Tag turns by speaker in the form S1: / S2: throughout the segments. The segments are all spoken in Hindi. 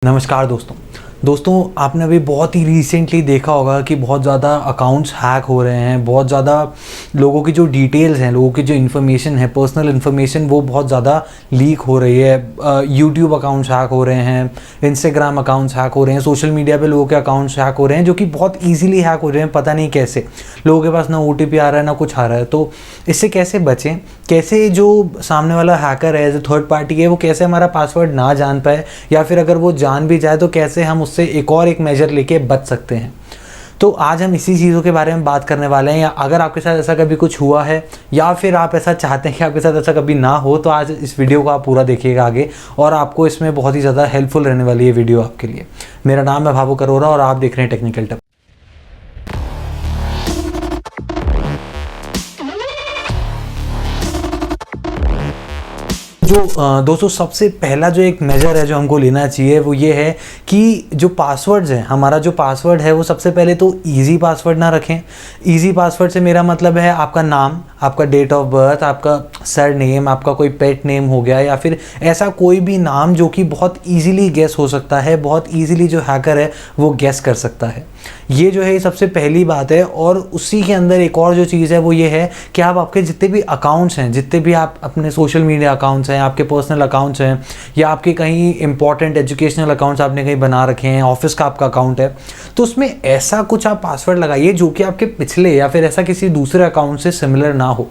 S1: नमस्कार दोस्तों आपने अभी बहुत ही रिसेंटली देखा होगा कि बहुत ज़्यादा अकाउंट्स हैक हो रहे हैं। बहुत ज़्यादा लोगों की जो डिटेल्स हैं, लोगों की जो इन्फॉर्मेशन है, पर्सनल इन्फॉर्मेशन, वो बहुत ज़्यादा लीक हो रही है। यूट्यूब अकाउंट्स हैक हो रहे हैं, इंस्टाग्राम अकाउंट्स हैक हो रहे हैं, सोशल मीडिया पे लोगों के अकाउंट्स हैक हो रहे हैं, जो कि बहुत ईजिली हैक हो रहे हैं। पता नहीं कैसे लोगों के पास ना OTP आ रहा है ना कुछ आ रहा है। तो इससे कैसे बचें, कैसे जो सामने वाला हैकर है, जो थर्ड पार्टी है, वो कैसे हमारा पासवर्ड ना जान पाए, या फिर अगर वो जान भी जाए तो कैसे हम उससे एक मेजर लेके बच सकते हैं। तो आज हम इसी चीज़ों के बारे में बात करने वाले हैं। या अगर आपके साथ ऐसा कभी कुछ हुआ है या फिर आप ऐसा चाहते हैं कि आपके साथ ऐसा कभी ना हो, तो आज इस वीडियो को आप पूरा देखिएगा आगे, और आपको इसमें बहुत ही ज़्यादा हेल्पफुल रहने वाली है वीडियो आपके लिए। मेरा नाम है भावुक अरोरा और आप देख रहे हैं टेक्निकल टिप। जो दोस्तों सबसे पहला जो एक मेजर है जो हमको लेना चाहिए वो ये है कि जो पासवर्ड्स हैं, हमारा जो पासवर्ड है वो सबसे पहले तो इजी पासवर्ड ना रखें। इजी पासवर्ड से मेरा मतलब है आपका नाम, आपका डेट ऑफ बर्थ, आपका सर नेम, आपका कोई पेट नेम हो गया, या फिर ऐसा कोई भी नाम जो कि बहुत इजीली गेस हो सकता है, बहुत इजीली जो हैकर है वो गेस कर सकता है। ये जो है सबसे पहली बात है। और उसी के अंदर एक और जो चीज़ है वो ये है कि आप आपके जितने भी अकाउंट्स हैं, जितने भी आप अपने सोशल मीडिया अकाउंट्स हैं, आपके पर्सनल अकाउंट्स हैं, या आपके कहीं इंपॉर्टेंट एजुकेशनल अकाउंट्स आपने कहीं बना रखे हैं, ऑफिस का आपका अकाउंट है, तो उसमें ऐसा कुछ आप पासवर्ड लगाइए जो कि आपके पिछले या फिर ऐसा किसी दूसरे अकाउंट से सिमिलर ना हो।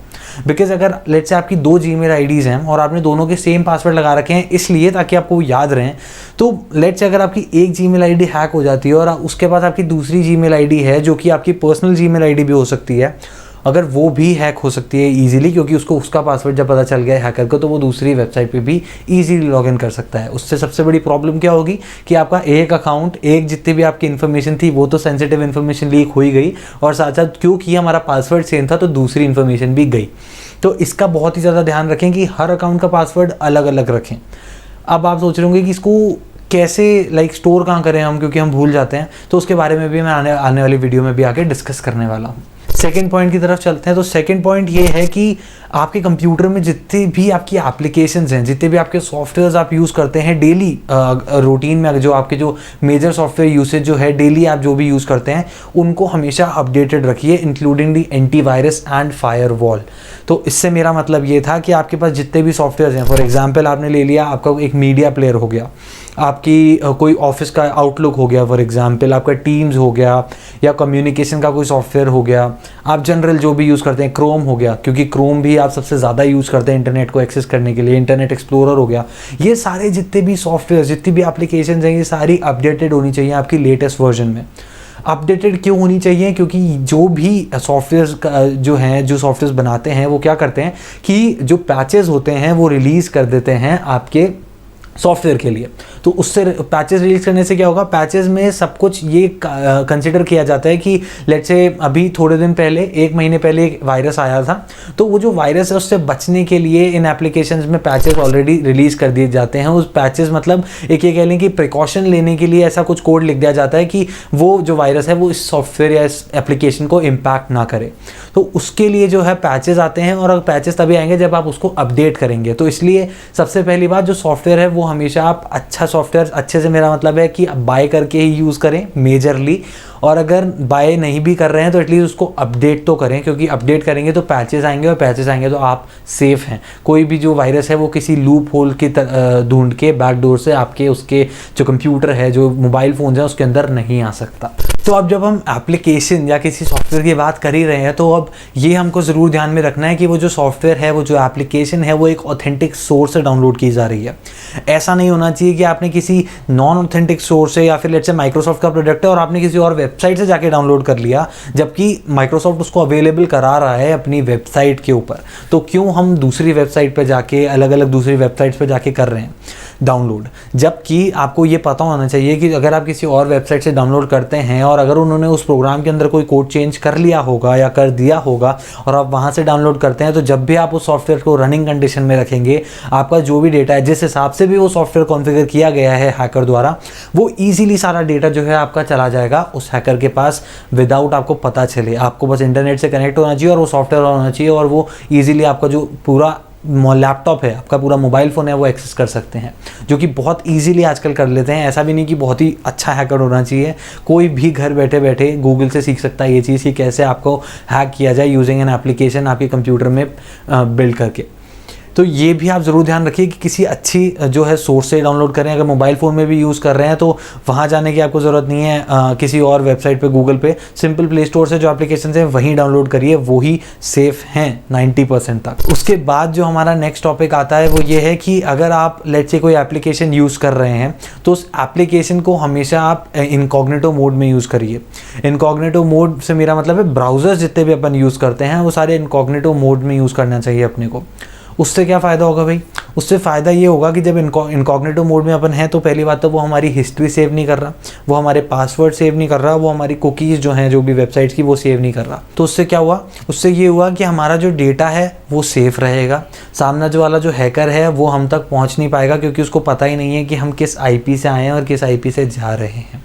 S1: बिकॉज अगर लेट्स से आपकी 2 जीमेल आईडीज़ हैं और आपने दोनों के सेम पासवर्ड लगा रखे हैं इसलिए ताकि आपको याद रहें, तो लेट्स से अगर आपकी एक जीमेल आईडी हैक हो जाती है और उसके बाद आपकी दूसरी जीमेल आईडी है जो कि आपकी पर्सनल जीमेल आईडी भी हो सकती है, अगर वो भी हैक हो सकती है ईजिली, क्योंकि उसको उसका पासवर्ड जब पता चल गया हैकर को, तो वो दूसरी वेबसाइट पे भी ईजिली लॉगिन कर सकता है। उससे सबसे बड़ी प्रॉब्लम क्या होगी कि आपका एक अकाउंट, एक जितनी भी आपकी इन्फॉर्मेशन थी वो तो सेंसिटिव इन्फॉर्मेशन लीक हो ही गई, और साथ साथ क्योंकि हमारा पासवर्ड सेम था तो दूसरी इन्फॉर्मेशन भी गई। तो इसका बहुत ही ज़्यादा ध्यान रखें कि हर अकाउंट का पासवर्ड अलग अलग रखें। अब आप सोच रहे होंगे कि इसको कैसे स्टोर कहाँ करें हम, क्योंकि हम भूल जाते हैं, तो उसके बारे में भी मैं आने वाली वीडियो में भी आके डिस्कस करने वाला हूँ। सेकेंड पॉइंट की तरफ चलते हैं। तो सेकेंड पॉइंट ये है कि आपके कंप्यूटर में जितने भी आपकी एप्लीकेशंस हैं, जितने भी आपके सॉफ्टवेयर्स आप यूज़ करते हैं डेली रूटीन में, जो आपके जो मेजर सॉफ्टवेयर यूसेज जो है डेली आप जो भी यूज़ करते हैं, उनको हमेशा अपडेटेड रखिए, including the antivirus and firewall. तो इससे मेरा मतलब ये था कि आपके पास जितने भी सॉफ्टवेयर हैं, फॉर एग्जाम्पल आपने ले लिया आपका एक मीडिया प्लेयर हो गया, आपकी कोई ऑफिस का आउटलुक हो गया, फॉर एग्जांपल आपका टीम्स हो गया, या कम्युनिकेशन का कोई सॉफ्टवेयर हो गया, आप जनरल जो भी यूज़ करते हैं, क्रोम हो गया, क्योंकि क्रोम भी आप सबसे ज़्यादा यूज़ करते हैं इंटरनेट को एक्सेस करने के लिए, इंटरनेट एक्सप्लोरर हो गया। ये सारे जितने भी सॉफ्टवेयर, जितनी भी एप्लीकेशन हैं, ये सारी अपडेटेड होनी चाहिए आपकी लेटेस्ट वर्जन में। अपडेटेड क्यों होनी चाहिए? क्योंकि जो भी सॉफ्टवेयर जो हैं, जो सॉफ्टवेयर बनाते हैं, वो क्या करते हैं कि जो पैचेस होते हैं वो रिलीज़ कर देते हैं आपके सॉफ्टवेयर के लिए। तो उससे पैचेस रिलीज करने से क्या होगा, पैचेस में सब कुछ ये कंसिडर किया जाता है कि लेट्स से अभी थोड़े दिन पहले, 1 महीने पहले एक वायरस आया था, तो वो जो वायरस है उससे बचने के लिए इन एप्लीकेशंस में पैचेस ऑलरेडी रिलीज कर दिए जाते हैं। उस पैचेस मतलब एक ये कह लें कि प्रिकॉशन लेने के लिए ऐसा कुछ कोड लिख दिया जाता है कि वो जो वायरस है वो इस सॉफ्टवेयर या इस एप्लीकेशन को इम्पैक्ट ना करे। तो उसके लिए जो है पैचेस आते हैं, और पैचेस तभी आएंगे जब आप उसको अपडेट करेंगे। तो इसलिए सबसे पहली बात, जो सॉफ्टवेयर है वो हमेशा आप अच्छा सॉफ्टवेयर, अच्छे से मेरा मतलब है कि बाय करके ही यूज़ करें मेजरली, और अगर बाय नहीं भी कर रहे हैं तो एटलीस्ट उसको अपडेट तो करें, क्योंकि अपडेट करेंगे तो पैचेस आएंगे, और पैचेस आएंगे तो आप सेफ हैं। कोई भी जो वायरस है वो किसी लूप होल की ढूंढ के बैकडोर से आपके उसके जो कंप्यूटर है, जो मोबाइल फ़ोन है, उसके अंदर नहीं आ सकता। तो अब जब हम एप्लीकेशन या किसी सॉफ्टवेयर की बात कर ही रहे हैं, तो अब ये हमको ज़रूर ध्यान में रखना है कि वो जो सॉफ्टवेयर है, वो जो एप्लीकेशन है, वो एक ऑथेंटिक सोर्स से डाउनलोड की जा रही है। ऐसा नहीं होना चाहिए कि आपने किसी नॉन ऑथेंटिक सोर्स से, या फिर लेट्स से माइक्रोसॉफ्ट का प्रोडक्ट है और आपने किसी और वेबसाइट से जाके डाउनलोड कर लिया, जबकि माइक्रोसॉफ्ट उसको अवेलेबल करा रहा है अपनी वेबसाइट के ऊपर। तो क्यों हम दूसरी वेबसाइट पर जाके, अलग अलग दूसरी वेबसाइट्स पर जाके कर रहे हैं डाउनलोड, जबकि आपको ये पता होना चाहिए कि अगर आप किसी और वेबसाइट से डाउनलोड करते हैं और अगर उन्होंने उस प्रोग्राम के अंदर कोई कोड चेंज कर लिया होगा या कर दिया होगा और आप वहाँ से डाउनलोड करते हैं, तो जब भी आप उस सॉफ्टवेयर को रनिंग कंडीशन में रखेंगे, आपका जो भी डेटा है, जिस हिसाब से भी वो सॉफ्टवेयर कॉन्फ़िगर किया गया है हैकर द्वारा, वो ईजिली सारा डेटा जो है आपका चला जाएगा उस हैकर के पास विदाउट आपको पता चले। आपको बस इंटरनेट से कनेक्ट होना चाहिए और वो सॉफ्टवेयर होना चाहिए, और वो ईजिली आपका जो पूरा लैपटॉप है, आपका पूरा मोबाइल फ़ोन है, वो एक्सेस कर सकते हैं, जो कि बहुत ईजीली आजकल कर लेते हैं। ऐसा भी नहीं कि बहुत ही अच्छा हैकर होना चाहिए, कोई भी घर बैठे बैठे गूगल से सीख सकता है ये चीज़ कि कैसे आपको हैक किया जाए यूजिंग एन एप्लीकेशन आपके कंप्यूटर में बिल्ड करके। तो ये भी आप ज़रूर ध्यान रखिए कि किसी अच्छी जो है सोर्स से डाउनलोड करें। अगर मोबाइल फ़ोन में भी यूज़ कर रहे हैं तो वहाँ जाने की आपको ज़रूरत नहीं है, किसी और वेबसाइट पे गूगल पे सिंपल प्ले स्टोर से जो एप्लीकेशन है वहीं डाउनलोड करिए, वो ही सेफ़ हैं 90% तक। उसके बाद जो हमारा नेक्स्ट टॉपिक आता है वो ये है कि अगर आप लेट्स से कोई एप्लीकेशन यूज़ कर रहे हैं तो उस एप्लीकेशन को हमेशा आप इनकॉग्निटो मोड में यूज़ करिए। इनकॉग्निटो मोड से मेरा मतलब है ब्राउज़र्स जितने भी अपन यूज़ करते हैं वो सारे इनकॉग्निटो मोड में यूज़ करना चाहिए अपने को। उससे क्या फ़ायदा होगा भाई? उससे फ़ायदा ये होगा कि जब इनकॉग्निटो मोड में अपन हैं तो पहली बात तो वो हमारी हिस्ट्री सेव नहीं कर रहा, वो हमारे पासवर्ड सेव नहीं कर रहा, वो हमारी कुकीज़ जो हैं जो भी वेबसाइट्स की वो सेव नहीं कर रहा। तो उससे क्या हुआ? उससे ये हुआ कि हमारा जो डेटा है वो सेफ़ रहेगा, सामने जो वाला जो हैकर है वो हम तक पहुँच नहीं पाएगा क्योंकि उसको पता ही नहीं है कि हम किस IP से आए हैं और किस IP से जा रहे हैं।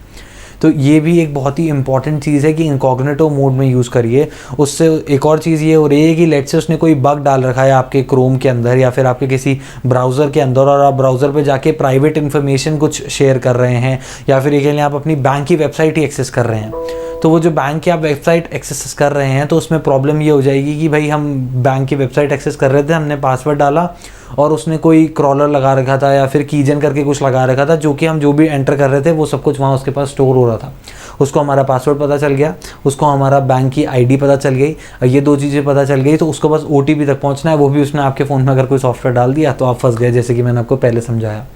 S1: तो ये भी एक बहुत ही इंपॉर्टेंट चीज़ है कि इनकॉग्निटो मोड में यूज़ करिए। उससे एक और चीज़ ये हो रही है कि लेट्स से उसने कोई बग डाल रखा है आपके क्रोम के अंदर या फिर आपके किसी ब्राउज़र के अंदर और आप ब्राउज़र पे जाके प्राइवेट इन्फॉर्मेशन कुछ शेयर कर रहे हैं या फिर ये कह लें आप अपनी बैंक की वेबसाइट ही एक्सेस कर रहे हैं, तो वो जो बैंक की आप वेबसाइट एक्सेस कर रहे हैं तो उसमें प्रॉब्लम ये हो जाएगी कि भाई हम बैंक की वेबसाइट एक्सेस कर रहे थे, हमने पासवर्ड डाला और उसने कोई क्रॉलर लगा रखा था या फिर कीजन करके कुछ लगा रखा था, जो कि हम जो भी एंटर कर रहे थे वो सब कुछ वहाँ उसके पास स्टोर हो रहा था। उसको हमारा पासवर्ड पता चल गया, उसको हमारा बैंक की ID पता चल गई, ये दो चीज़ें पता चल गई, तो उसको बस OTP तक पहुँचना है, वो भी उसने आपके फ़ोन में अगर कोई सॉफ्टवेयर डाल दिया तो आप फंस गए, जैसे कि मैंने आपको पहले समझाया।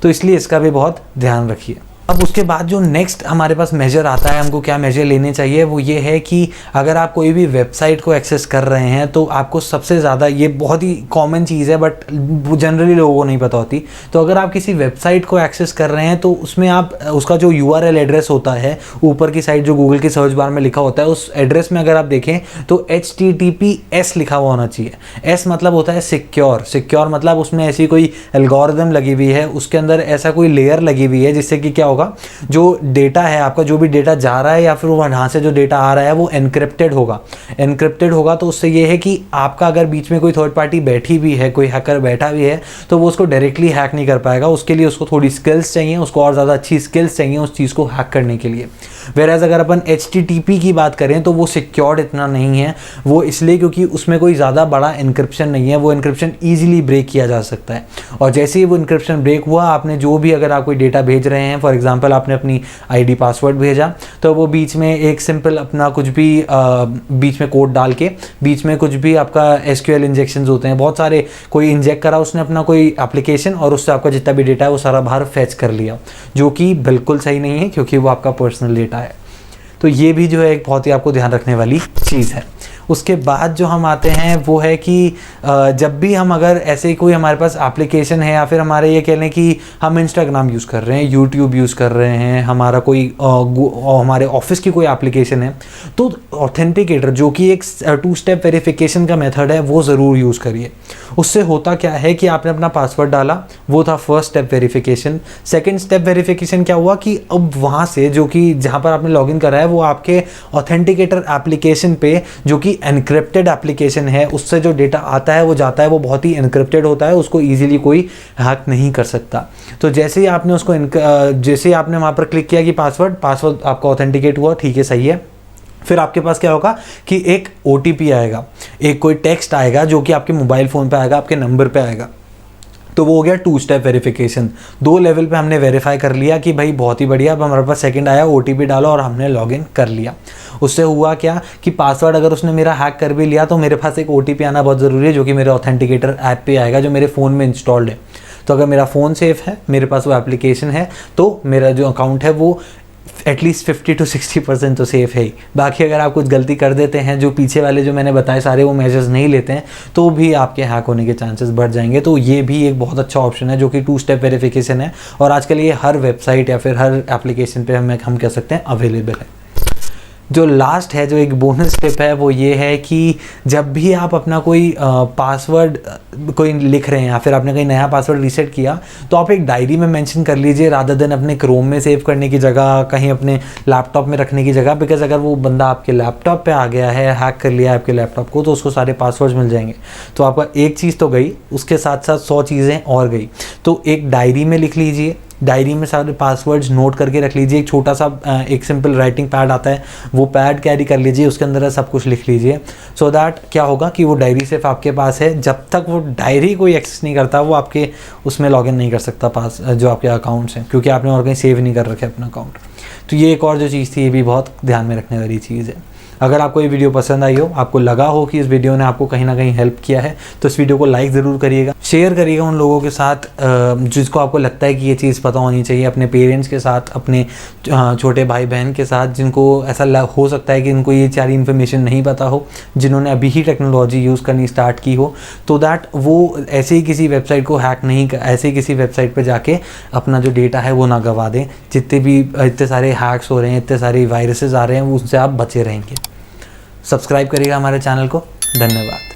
S1: तो इसलिए इसका भी बहुत ध्यान रखिए। अब उसके बाद जो नेक्स्ट हमारे पास मेजर आता है, हमको क्या मेजर लेने चाहिए, वो ये है कि अगर आप कोई भी वेबसाइट को एक्सेस कर रहे हैं तो आपको सबसे ज़्यादा, ये बहुत ही कॉमन चीज़ है बट जनरली लोगों को नहीं पता होती, तो अगर आप किसी वेबसाइट को एक्सेस कर रहे हैं तो उसमें आप उसका जो URL एड्रेस होता है ऊपर की साइड जो गूगल की सर्च बार में लिखा होता है, उस एड्रेस में अगर आप देखें तो HTTPS लिखा हुआ होना चाहिए। S मतलब होता है सिक्योर मतलब उसमें ऐसी कोई एल्गोरिदम लगी हुई है, उसके अंदर ऐसा कोई लेयर लगी हुई है जिससे कि क्या होगा, जो डेटा है आपका, जो भी डेटा जा रहा है या फिर वहाँ से जो डेटा आ रहा है वो एनक्रिप्टेड होगा। तो उससे ये है कि आपका अगर बीच में कोई थर्ड पार्टी बैठी भी है, कोई हैकर बैठा भी है, तो वो उसको डायरेक्टली हैक नहीं कर पाएगा। उसके लिए उसको थोड़ी स्किल्स चाहिए, उसको और ज़्यादा अच्छी स्किल्स चाहिए उस चीज़ को हैक करने के लिए। वेराज अगर अपन HTTP की बात करें तो वो सिक्योर्ड इतना नहीं है, वो इसलिए क्योंकि उसमें कोई ज़्यादा बड़ा इनक्रिप्शन नहीं है, वो इनक्रिप्शन ईजिली ब्रेक किया जा सकता है। और जैसे ही वो इनक्रिप्शन ब्रेक हुआ, आपने जो भी अगर आप कोई डेटा भेज रहे हैं, फॉर एग्जांपल आपने अपनी ID पासवर्ड भेजा, तो वो बीच में एक सिंपल अपना कुछ भी बीच में कोड डाल के, बीच में कुछ भी आपका SQL इंजेक्शंस होते हैं बहुत सारे, कोई इंजेक्ट करा उसने अपना कोई एप्लीकेशन और उससे आपका जितना भी डेटा है वो सारा बाहर फैच कर लिया, जो कि बिल्कुल सही नहीं है क्योंकि वो आपका पर्सनल डेटा है। तो ये भी जो है एक बहुत ही आपको ध्यान रखने वाली चीज़ है। उसके बाद जो हम आते हैं वो है कि जब भी हम अगर ऐसे कोई हमारे पास एप्लीकेशन है या फिर हमारे ये कह लें कि हम इंस्टाग्राम यूज़ कर रहे हैं, यूट्यूब यूज़ कर रहे हैं, हमारा कोई हमारे ऑफिस की कोई एप्लीकेशन है, तो ऑथेंटिकेटर जो कि एक 2 स्टेप वेरिफिकेशन का मेथड है वो ज़रूर यूज़ करिए। उससे होता क्या है कि आपने अपना पासवर्ड डाला, वो था first step verification. Second step verification क्या हुआ कि अब वहाँ से जो कि जहाँ पर आपने लॉगिन करा है वो आपके ऑथेंटिकेटर एप्लीकेशन पे, जो कि एनक्रिप्टेड एप्लीकेशन है, उससे जो डेटा आता है वो जाता है, वो बहुत ही एनक्रिप्टेड होता है, उसको ईजिली कोई हैक नहीं कर सकता। तो जैसे ही आपने उसको जैसे ही आपने वहाँ पर क्लिक किया कि पासवर्ड आपका ऑथेंटिकेट हुआ, ठीक है, सही है, फिर आपके पास क्या होगा कि एक OTP आएगा, एक कोई टेक्स्ट आएगा जो कि आपके मोबाइल फ़ोन पे आएगा, आपके नंबर पे आएगा। तो वो हो गया 2 स्टेप वेरिफिकेशन। 2 लेवल पे हमने वेरीफाई कर लिया कि भाई बहुत ही बढ़िया, अब हमारे पास सेकंड आया, OTP डाला और हमने लॉगिन कर लिया। उससे हुआ क्या कि पासवर्ड अगर उसने मेरा हैक कर भी लिया तो मेरे पास एक OTP आना बहुत ज़रूरी है, जो कि मेरे ऑथेंटिकेटर ऐप पे आएगा, जो मेरे फ़ोन में इंस्टॉल्ड है। तो अगर मेरा फ़ोन सेफ है, मेरे पास वो एप्लीकेशन है, तो मेरा जो अकाउंट है वो एटलीस्ट 50 to 60% तो सेफ़ है ही। बाकी अगर आप कुछ गलती कर देते हैं, जो पीछे वाले जो मैंने बताए सारे वो मेजर्स नहीं लेते हैं, तो भी आपके हैक होने के चांसेस बढ़ जाएंगे। तो ये भी एक बहुत अच्छा ऑप्शन है जो कि 2 स्टेप वेरिफिकेशन है, और आजकल ये हर वेबसाइट या फिर हर एप्लीकेशन पे हम कह सकते हैं अवेलेबल है। जो लास्ट है, जो एक बोनस टिप है, वो ये है कि जब भी आप अपना कोई पासवर्ड कोई लिख रहे हैं या फिर आपने कहीं नया पासवर्ड रीसेट किया, तो आप एक डायरी में मेंशन कर लीजिए रादर देन अपने क्रोम में सेव करने की जगह कहीं अपने लैपटॉप में रखने की जगह। बिकॉज अगर वो बंदा आपके लैपटॉप पे आ गया है, हैक कर लिया है आपके लैपटॉप को, तो उसको सारे पासवर्ड्स मिल जाएंगे। तो आपका एक चीज़ तो गई, उसके साथ साथ 100 चीज़ें और गई। तो एक डायरी में लिख लीजिए, डायरी में सारे पासवर्ड्स नोट करके रख लीजिए। एक छोटा सा एक सिंपल राइटिंग पैड आता है, वो पैड कैरी कर लीजिए, उसके अंदर सब कुछ लिख लीजिए। सो दैट क्या होगा कि वो डायरी सिर्फ आपके पास है, जब तक वो डायरी कोई एक्सेस नहीं करता वो आपके उसमें लॉगिन नहीं कर सकता पास जो आपके अकाउंट्स हैं, क्योंकि आपने और कहीं सेव नहीं कर रखे अपना अकाउंट। तो ये एक और जो चीज़ थी, ये भी बहुत ध्यान में रखने वाली चीज़ है। अगर आपको ये वीडियो पसंद आई हो, आपको लगा हो कि इस वीडियो ने आपको कहीं ना कहीं हेल्प किया है, तो इस वीडियो को लाइक ज़रूर करिएगा, शेयर करिएगा उन लोगों के साथ जिसको आपको लगता है कि ये चीज़ पता होनी चाहिए, अपने पेरेंट्स के साथ, अपने छोटे भाई बहन के साथ, जिनको ऐसा हो सकता है कि इनको ये सारी इन्फॉर्मेशन नहीं पता हो, जिन्होंने अभी ही टेक्नोलॉजी यूज़ करनी स्टार्ट की हो, तो दैट वो ऐसे ही किसी वेबसाइट को हैक नहीं, ऐसे ही किसी वेबसाइट पर जाके अपना जो डेटा है वो ना गवा दें। जितने भी इतने सारे हैक्स हो रहे हैं, इतने सारे वायरसेस आ रहे हैं, उनसे आप बचे रहेंगे। सब्सक्राइब करिएगा हमारे चैनल को। धन्यवाद।